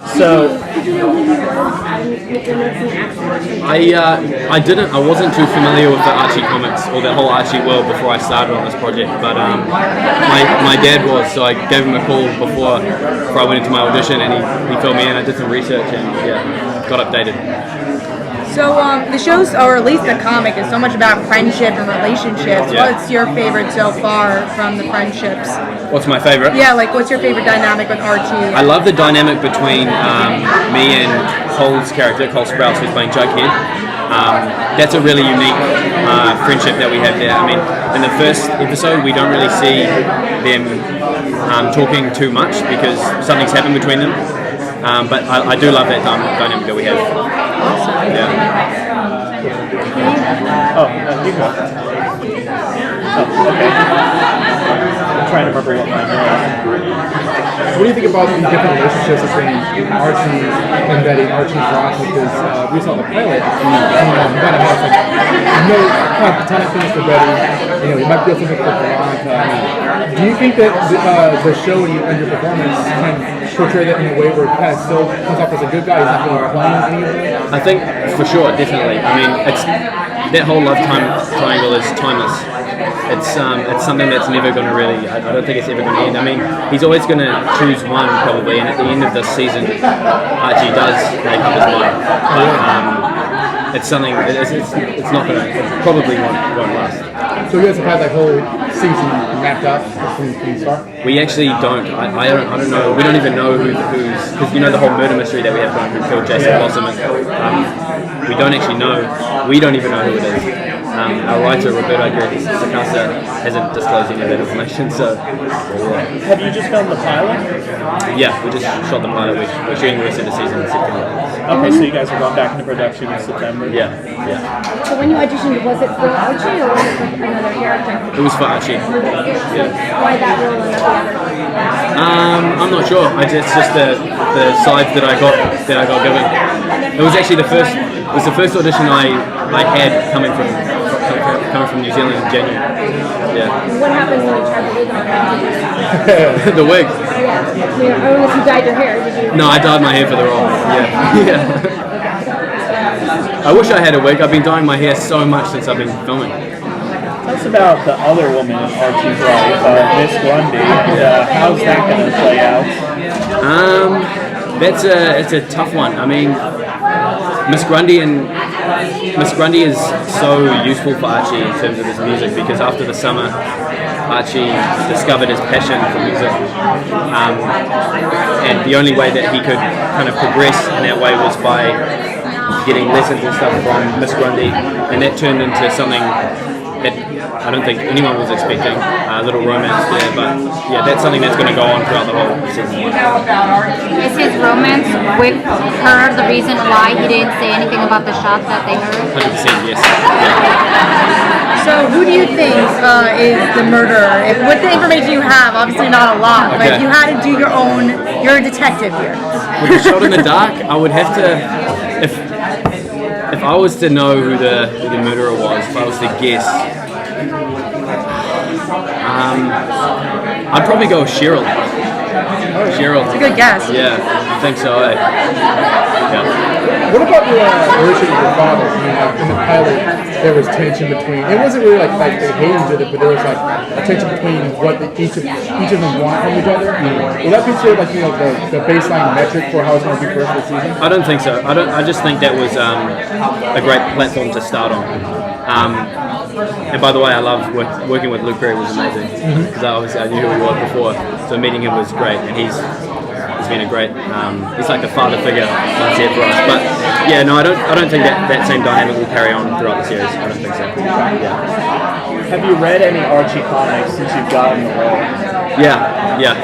So I wasn't too familiar with the Archie comics or the whole Archie world before I started on this project, but my dad was, so I gave him a call before I went into my audition, and he filled me in. I did some research and got updated. So the shows, or at least the comic, is so much about friendship and relationships. Yeah. What's your favorite so far from the friendships? What's my favorite? Yeah, like what's your favorite dynamic with Archie? I love the dynamic between me and Cole's character, Cole Sprouse, who's playing Jughead. That's a really unique friendship that we have there. I mean, in the first episode, we don't really see them talking too much because something's happened between them. But I do love that dynamic that we have. Awesome. Yeah. You go. Okay. I'm trying to remember what mine was. What do you think about the different relationships between Archie and Betty, Archie and Ross? Because we saw the pilot, and you kind of have kind of a ton of things for Betty. You might feel something for Veronica. Do you think that the show and your performance can portray that in a way where it kind of still comes off as a good guy? He's not really playing anything. I think for sure, definitely. I mean, it's that whole love triangle is timeless. It's something that's never going to really. I don't think it's ever going to end. I mean, he's always going to choose one probably, and at the end of this season, Archie does make up his mind. But it's something. It's not going to. It probably won't last. So you guys have had that whole season mapped out from the start? We actually don't. I don't know. We don't even know who's because the whole murder mystery that we have going, who killed Jason Blossom. We don't actually know. We don't even know who it is. Our writer Roberto Sacasa hasn't disclosed any of that information. So yeah. Have you just filmed the pilot? Yeah, we just shot the pilot. We're shooting the rest of the season in September. Okay, so you guys are going back into production in September. Yeah. So when you auditioned, was it for Archie or was it for another character? It was for Archie. Yeah. Why that role and not the other? I'm not sure. It's just the sides that I got given. It was actually the first audition I had coming from New Zealand in January. Yeah. What happened when you tried the wig on? The wig. Yeah. Unless you dyed your hair, did you? No, I dyed my hair for the role. Yeah. I wish I had a wig. I've been dyeing my hair so much since I've been filming. Tell us about the other woman in Archie's life, Miss Grundy. How's that going to play out? It's a tough one. I mean, Miss Grundy is so useful for Archie in terms of his music because after the summer, Archie discovered his passion for music, and the only way that he could kind of progress in that way was by getting lessons and stuff from Miss Grundy, and that turned into something that I don't think anyone was expecting, a little romance there, but yeah, that's something that's going to go on throughout the whole season. Is his romance with her the reason why he didn't say anything about the shot that they heard? 100%, yes. So who do you think is the murderer? With the information you have, obviously not a lot, but if you had to do you're a detective here. With the shot in the dark, I would have to, if I was to know who the murderer was, if I was to guess, I'd probably go with Cheryl. Cheryl. It's a good guess. Yeah, I think so. Yeah. What about the relationship with your father? I mean, in the pilot, there was tension between. It wasn't really like they hated each other, but there was like a tension between what each of them want from each other. Will that be sort of like the baseline metric for how it's going to be for the rest of the season? I don't think so. I just think that was a great platform to start on. And by the way, I love working with Luke Perry was amazing because I knew who he was before, so meeting him was great, and he's been a great. He's like the father figure once here for us. But yeah, no, I don't think that same dynamic will carry on throughout the series. I don't think so. Yeah. Have you read any Archie comics since you've gotten the role? Yeah.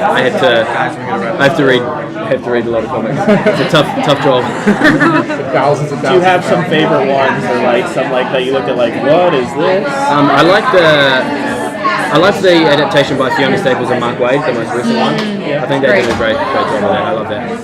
I have to read a lot of comics. It's a tough job. Thousands and thousands. Do you have some favorite ones, or like some like that you look at like, what is this? I like the adaptation by Fiona Staples and Mark Waid, the most recent one. I think they did a great job of that. I love that.